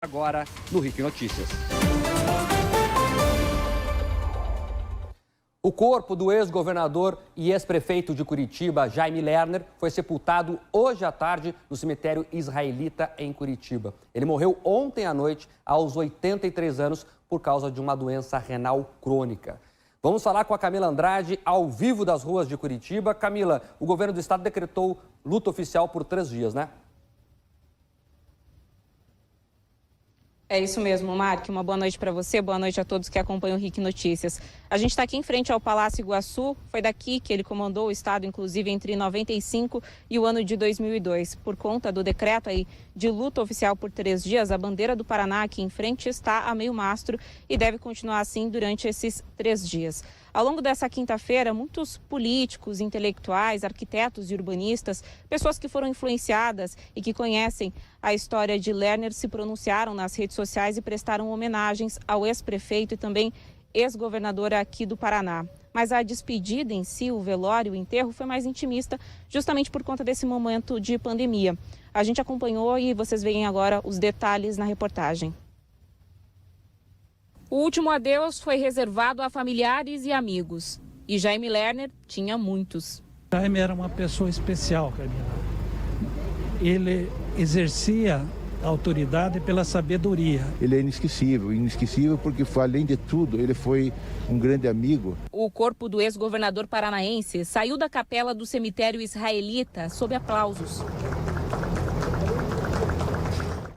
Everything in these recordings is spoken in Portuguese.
Agora no RIC Notícias. O corpo do ex-governador e ex-prefeito de Curitiba, Jaime Lerner, foi sepultado hoje à tarde no cemitério israelita em Curitiba. Ele morreu ontem à noite, aos 83 anos, por causa de uma doença renal crônica. Vamos falar com a Camila Andrade, ao vivo das ruas de Curitiba. Camila, o governo do estado decretou luto oficial por 3 dias, né? É isso mesmo, Mark. Uma boa noite para você, boa noite a todos que acompanham o RIC Notícias. A gente está aqui em frente ao Palácio Iguaçu, foi daqui que ele comandou o estado, inclusive, entre 95 e o ano de 2002. Por conta do decreto aí de luto oficial por 3 dias, a bandeira do Paraná aqui em frente está a meio mastro e deve continuar assim durante esses 3 dias. Ao longo dessa quinta-feira, muitos políticos, intelectuais, arquitetos e urbanistas, pessoas que foram influenciadas e que conhecem a história de Lerner, se pronunciaram nas redes sociais e prestaram homenagens ao ex-prefeito e também ex-governador aqui do Paraná. Mas a despedida em si, o velório, o enterro, foi mais intimista, justamente por conta desse momento de pandemia. A gente acompanhou e vocês veem agora os detalhes na reportagem. O último adeus foi reservado a familiares e amigos. E Jaime Lerner tinha muitos. Jaime era uma pessoa especial, Camila. Ele exercia a autoridade pela sabedoria. Ele é inesquecível porque, além de tudo, ele foi um grande amigo. O corpo do ex-governador paranaense saiu da capela do cemitério israelita sob aplausos.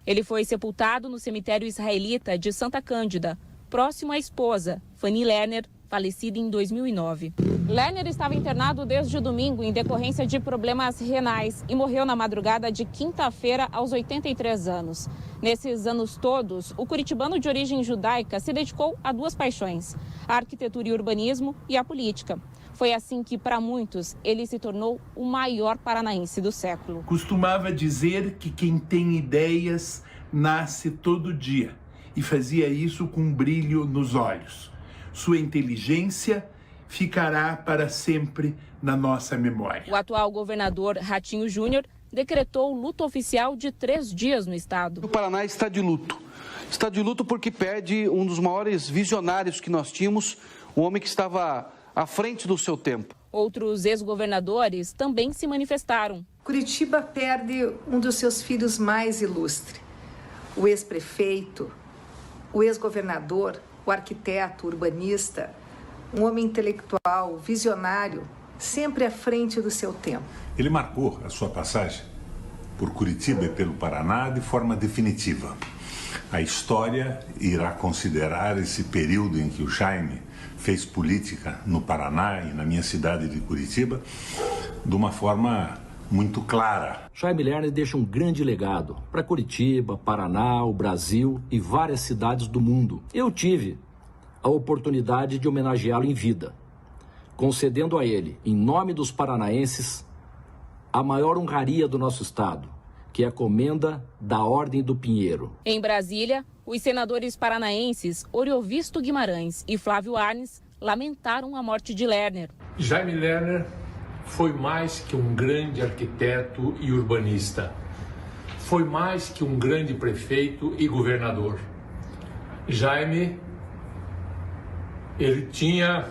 Ele foi sepultado no cemitério israelita de Santa Cândida, próximo à esposa, Fanny Lerner, falecida em 2009. Lerner estava internado desde o domingo em decorrência de problemas renais e morreu na madrugada de quinta-feira aos 83 anos. Nesses anos todos, o curitibano de origem judaica se dedicou a 2 paixões, a arquitetura e urbanismo e a política. Foi assim que, para muitos, ele se tornou o maior paranaense do século. Costumava dizer que quem tem ideias nasce todo dia. E fazia isso com um brilho nos olhos. Sua inteligência ficará para sempre na nossa memória. O atual governador Ratinho Júnior decretou luto oficial de 3 dias no estado. O Paraná está de luto. Está de luto porque perde um dos maiores visionários que nós tínhamos, um homem que estava à frente do seu tempo. Outros ex-governadores também se manifestaram. Curitiba perde um dos seus filhos mais ilustres, o ex-prefeito, o ex-governador, o arquiteto, o urbanista, um homem intelectual, visionário, sempre à frente do seu tempo. Ele marcou a sua passagem por Curitiba e pelo Paraná de forma definitiva. A história irá considerar esse período em que o Jaime fez política no Paraná e na minha cidade de Curitiba de uma forma muito clara. Jaime Lerner deixa um grande legado para Curitiba, Paraná, o Brasil e várias cidades do mundo. Eu tive a oportunidade de homenageá-lo em vida, concedendo a ele, em nome dos paranaenses, a maior honraria do nosso estado, que é a Comenda da Ordem do Pinheiro. Em Brasília, os senadores paranaenses Oriovisto Guimarães e Flávio Arnes lamentaram a morte de Lerner. Jaime Lerner foi mais que um grande arquiteto e urbanista. Foi mais que um grande prefeito e governador. Jaime, ele tinha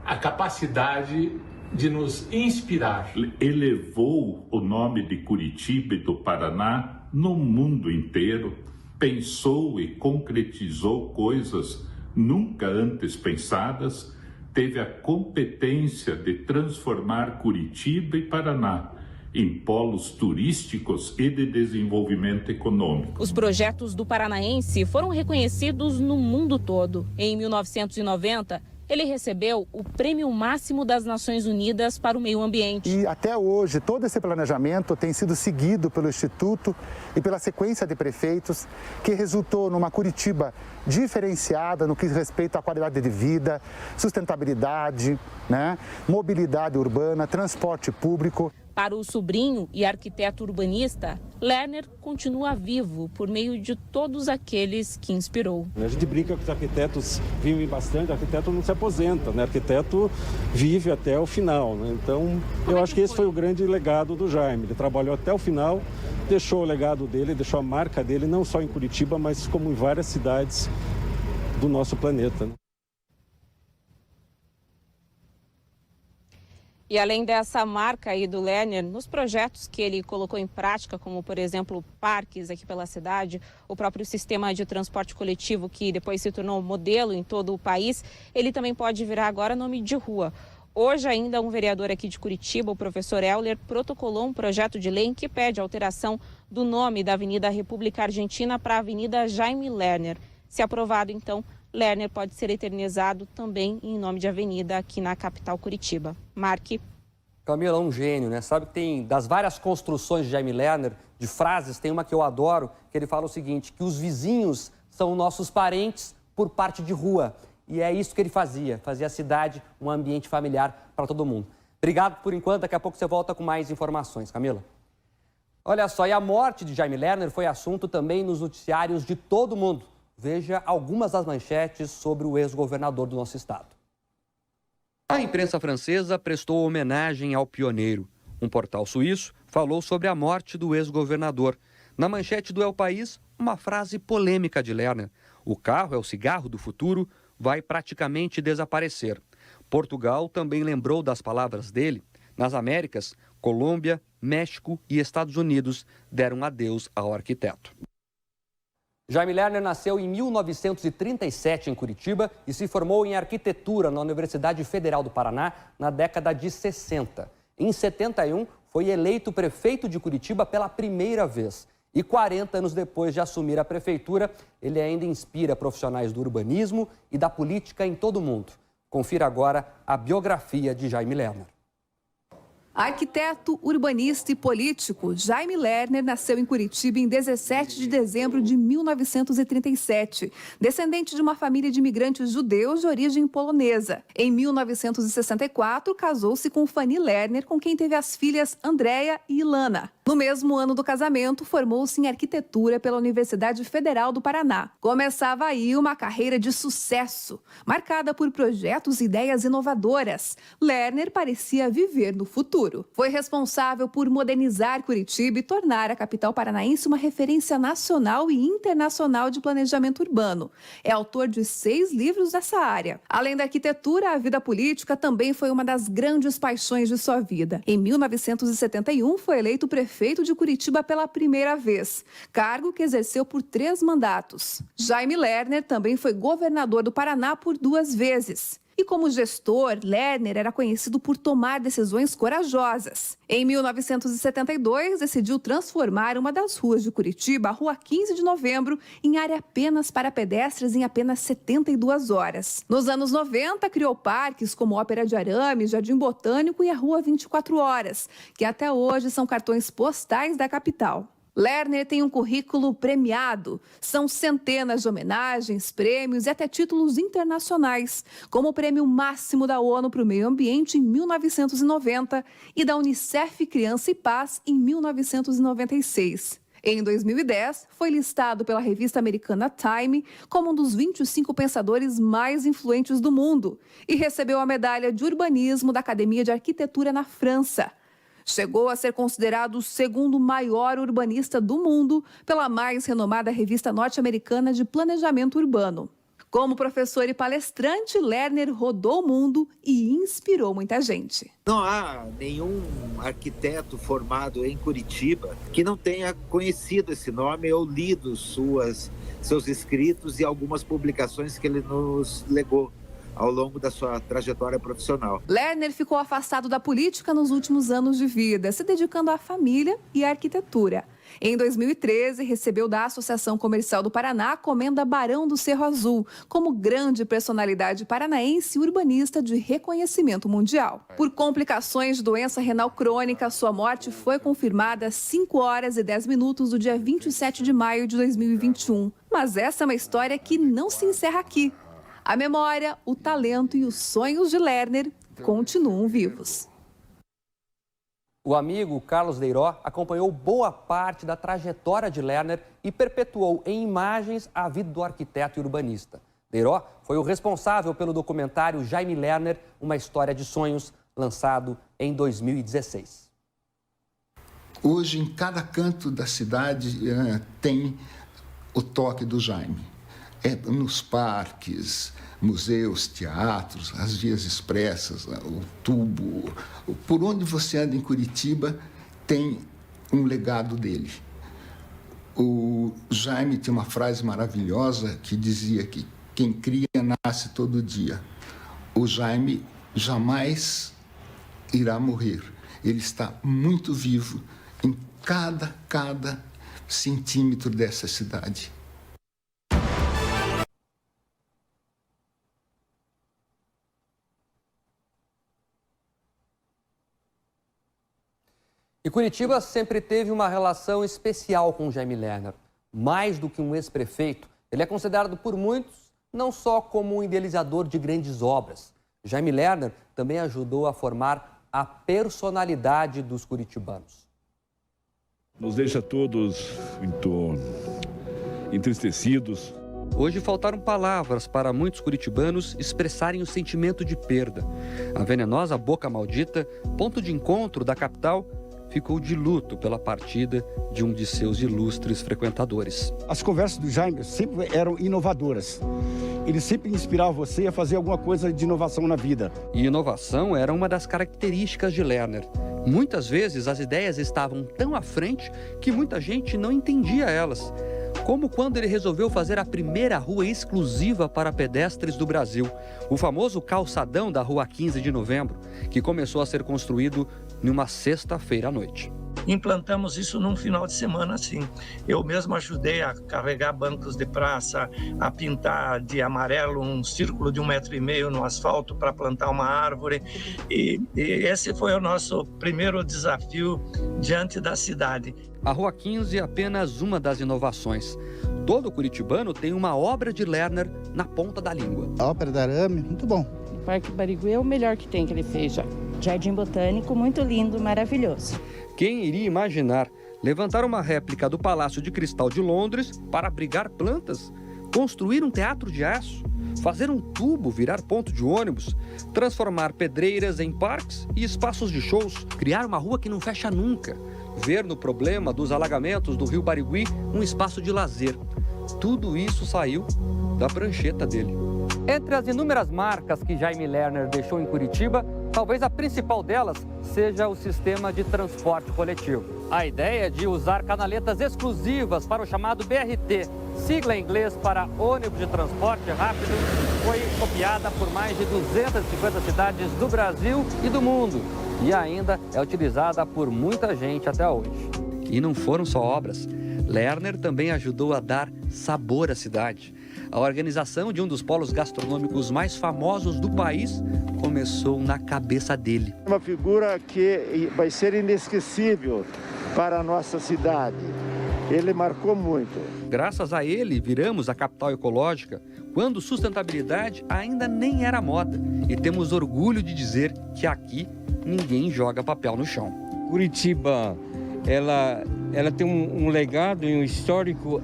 a capacidade de nos inspirar. Elevou o nome de Curitiba e do Paraná no mundo inteiro, pensou e concretizou coisas nunca antes pensadas, teve a competência de transformar Curitiba e Paraná em polos turísticos e de desenvolvimento econômico. Os projetos do paranaense foram reconhecidos no mundo todo. Em 1990, ele recebeu o Prêmio Máximo das Nações Unidas para o Meio Ambiente. E até hoje, todo esse planejamento tem sido seguido pelo Instituto e pela sequência de prefeitos, que resultou numa Curitiba diferenciada no que diz respeito à qualidade de vida, sustentabilidade, mobilidade urbana, transporte público. Para o sobrinho e arquiteto urbanista, Lerner continua vivo por meio de todos aqueles que inspirou. A gente brinca que os arquitetos vivem bastante, o arquiteto não se aposenta, o arquiteto vive até o final. Então, eu acho que esse foi o grande legado do Jaime. Ele trabalhou até o final, deixou o legado dele, deixou a marca dele, não só em Curitiba, mas como em várias cidades do nosso planeta. E além dessa marca aí do Lerner, nos projetos que ele colocou em prática, como por exemplo parques aqui pela cidade, o próprio sistema de transporte coletivo que depois se tornou modelo em todo o país, ele também pode virar agora nome de rua. Hoje ainda um vereador aqui de Curitiba, o professor Euler, protocolou um projeto de lei que pede a alteração do nome da Avenida República Argentina para a Avenida Jaime Lerner. Se aprovado, então, Lerner pode ser eternizado também em nome de avenida aqui na capital Curitiba. Mark. Camila, um gênio, né? Sabe que tem, das várias construções de Jaime Lerner, de frases, tem uma que eu adoro, que ele fala o seguinte, que os vizinhos são nossos parentes por parte de rua. E é isso que ele fazia a cidade um ambiente familiar para todo mundo. Obrigado por enquanto, daqui a pouco você volta com mais informações. Camila. Olha só, e a morte de Jaime Lerner foi assunto também nos noticiários de todo mundo. Veja algumas das manchetes sobre o ex-governador do nosso estado. A imprensa francesa prestou homenagem ao pioneiro. Um portal suíço falou sobre a morte do ex-governador. Na manchete do El País, uma frase polêmica de Lerner. O carro é o cigarro do futuro, vai praticamente desaparecer. Portugal também lembrou das palavras dele. Nas Américas, Colômbia, México e Estados Unidos deram adeus ao arquiteto. Jaime Lerner nasceu em 1937 em Curitiba e se formou em arquitetura na Universidade Federal do Paraná na década de 60. Em 71, foi eleito prefeito de Curitiba pela primeira vez. E 40 anos depois de assumir a prefeitura, ele ainda inspira profissionais do urbanismo e da política em todo o mundo. Confira agora a biografia de Jaime Lerner. Arquiteto, urbanista e político, Jaime Lerner nasceu em Curitiba em 17 de dezembro de 1937, descendente de uma família de imigrantes judeus de origem polonesa. Em 1964, casou-se com Fanny Lerner, com quem teve as filhas Andréia e Ilana. No mesmo ano do casamento, formou-se em arquitetura pela Universidade Federal do Paraná. Começava aí uma carreira de sucesso, marcada por projetos e ideias inovadoras. Lerner parecia viver no futuro. Foi responsável por modernizar Curitiba e tornar a capital paranaense uma referência nacional e internacional de planejamento urbano. É autor de 6 livros nessa área. Além da arquitetura, a vida política também foi uma das grandes paixões de sua vida. Em 1971, foi eleito prefeito de Curitiba pela primeira vez, cargo que exerceu por 3 mandatos. Jaime Lerner também foi governador do Paraná por 2 vezes. E como gestor, Lerner era conhecido por tomar decisões corajosas. Em 1972, decidiu transformar uma das ruas de Curitiba, a Rua 15 de Novembro, em área apenas para pedestres em apenas 72 horas. Nos anos 90, criou parques como Ópera de Arame, Jardim Botânico e a Rua 24 Horas, que até hoje são cartões postais da capital. Lerner tem um currículo premiado. São centenas de homenagens, prêmios e até títulos internacionais, como o Prêmio Máximo da ONU para o Meio Ambiente em 1990 e da Unicef Criança e Paz em 1996. Em 2010, foi listado pela revista americana Time como um dos 25 pensadores mais influentes do mundo e recebeu a medalha de urbanismo da Academia de Arquitetura na França. Chegou a ser considerado o segundo maior urbanista do mundo pela mais renomada revista norte-americana de planejamento urbano. Como professor e palestrante, Lerner rodou o mundo e inspirou muita gente. Não há nenhum arquiteto formado em Curitiba que não tenha conhecido esse nome ou lido seus escritos e algumas publicações que ele nos legou ao longo da sua trajetória profissional. Lerner ficou afastado da política nos últimos anos de vida, se dedicando à família e à arquitetura. Em 2013, recebeu da Associação Comercial do Paraná a Comenda Barão do Cerro Azul, como grande personalidade paranaense e urbanista de reconhecimento mundial. Por complicações de doença renal crônica, sua morte foi confirmada às 5 horas e 10 minutos do dia 27 de maio de 2021. Mas essa é uma história que não se encerra aqui. A memória, o talento e os sonhos de Lerner continuam vivos. O amigo Carlos Deiró acompanhou boa parte da trajetória de Lerner e perpetuou em imagens a vida do arquiteto e urbanista. Deiró foi o responsável pelo documentário Jaime Lerner, Uma História de Sonhos, lançado em 2016. Hoje, em cada canto da cidade, tem o toque do Jaime. Nos parques, museus, teatros, as vias expressas, o tubo. Por onde você anda em Curitiba, tem um legado dele. O Jaime tem uma frase maravilhosa que dizia que quem cria nasce todo dia. O Jaime jamais irá morrer. Ele está muito vivo em cada centímetro dessa cidade. E Curitiba sempre teve uma relação especial com Jaime Lerner. Mais do que um ex-prefeito, ele é considerado por muitos não só como um idealizador de grandes obras. Jaime Lerner também ajudou a formar a personalidade dos curitibanos. Nos deixa todos muito entristecidos. Hoje faltaram palavras para muitos curitibanos expressarem o sentimento de perda. A venenosa Boca Maldita, ponto de encontro da capital, ficou de luto pela partida de um de seus ilustres frequentadores. As conversas do Jaime sempre eram inovadoras. Ele sempre inspirava você a fazer alguma coisa de inovação na vida. E inovação era uma das características de Lerner. Muitas vezes as ideias estavam tão à frente que muita gente não entendia elas. Como quando ele resolveu fazer a primeira rua exclusiva para pedestres do Brasil, o famoso calçadão da Rua 15 de Novembro, que começou a ser construído numa sexta-feira à noite. Implantamos isso num final de semana, sim. Eu mesmo ajudei a carregar bancos de praça, a pintar de amarelo um círculo de 1,5 metro no asfalto para plantar uma árvore. E esse foi o nosso primeiro desafio diante da cidade. A Rua 15 é apenas uma das inovações. Todo curitibano tem uma obra de Lerner na ponta da língua. A Ópera da Arame, muito bom. O Parque Barigui é o melhor que tem que ele fez já. Jardim Botânico, muito lindo, maravilhoso. Quem iria imaginar levantar uma réplica do Palácio de Cristal de Londres para abrigar plantas? Construir um teatro de aço? Fazer um tubo virar ponto de ônibus? Transformar pedreiras em parques e espaços de shows? Criar uma rua que não fecha nunca? Ver no problema dos alagamentos do Rio Barigui um espaço de lazer? Tudo isso saiu da prancheta dele. Entre as inúmeras marcas que Jaime Lerner deixou em Curitiba, talvez a principal delas seja o sistema de transporte coletivo. A ideia de usar canaletas exclusivas para o chamado BRT, sigla em inglês para ônibus de transporte rápido, foi copiada por mais de 250 cidades do Brasil e do mundo e ainda é utilizada por muita gente até hoje. E não foram só obras. Lerner também ajudou a dar sabor à cidade. A organização de um dos polos gastronômicos mais famosos do país começou na cabeça dele. Uma figura que vai ser inesquecível para a nossa cidade. Ele marcou muito. Graças a ele, viramos a capital ecológica, quando sustentabilidade ainda nem era moda. E temos orgulho de dizer que aqui ninguém joga papel no chão. Curitiba, ela tem um legado e um histórico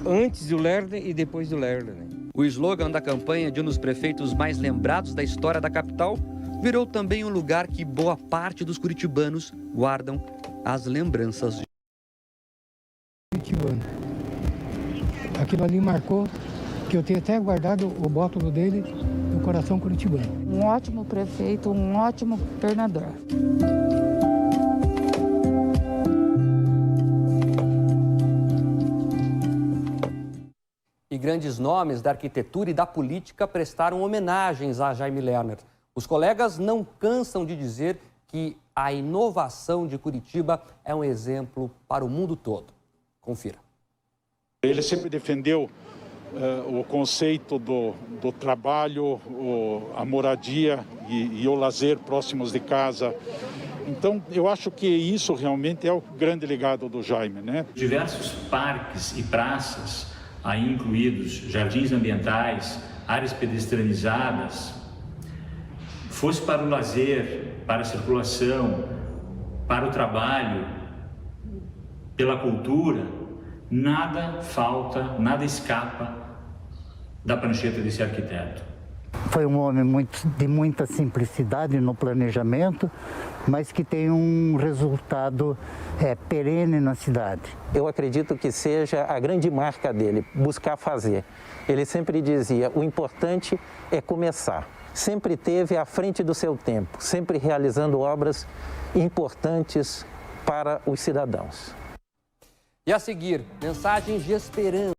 antes do Lerner e depois do Lerner. O slogan da campanha de um dos prefeitos mais lembrados da história da capital virou também um lugar que boa parte dos curitibanos guardam as lembranças de Curitibano. Aquilo ali marcou que eu tenho até guardado o bótulo dele no coração curitibano. Um ótimo prefeito, um ótimo governador. E grandes nomes da arquitetura e da política prestaram homenagens a Jaime Lerner. Os colegas não cansam de dizer que a inovação de Curitiba é um exemplo para o mundo todo. Confira. Ele sempre defendeu o conceito do trabalho, a moradia e o lazer próximos de casa. Então, eu acho que isso realmente é o grande legado do Jaime, né? Diversos parques e praças, aí incluídos jardins ambientais, áreas pedestrianizadas, fosse para o lazer, para a circulação, para o trabalho, pela cultura, nada falta, nada escapa da prancheta desse arquiteto. Foi um homem de muita simplicidade no planejamento, mas que tem um resultado perene na cidade. Eu acredito que seja a grande marca dele, buscar fazer. Ele sempre dizia, o importante é começar. Sempre esteve à frente do seu tempo, sempre realizando obras importantes para os cidadãos. E a seguir, mensagens de esperança.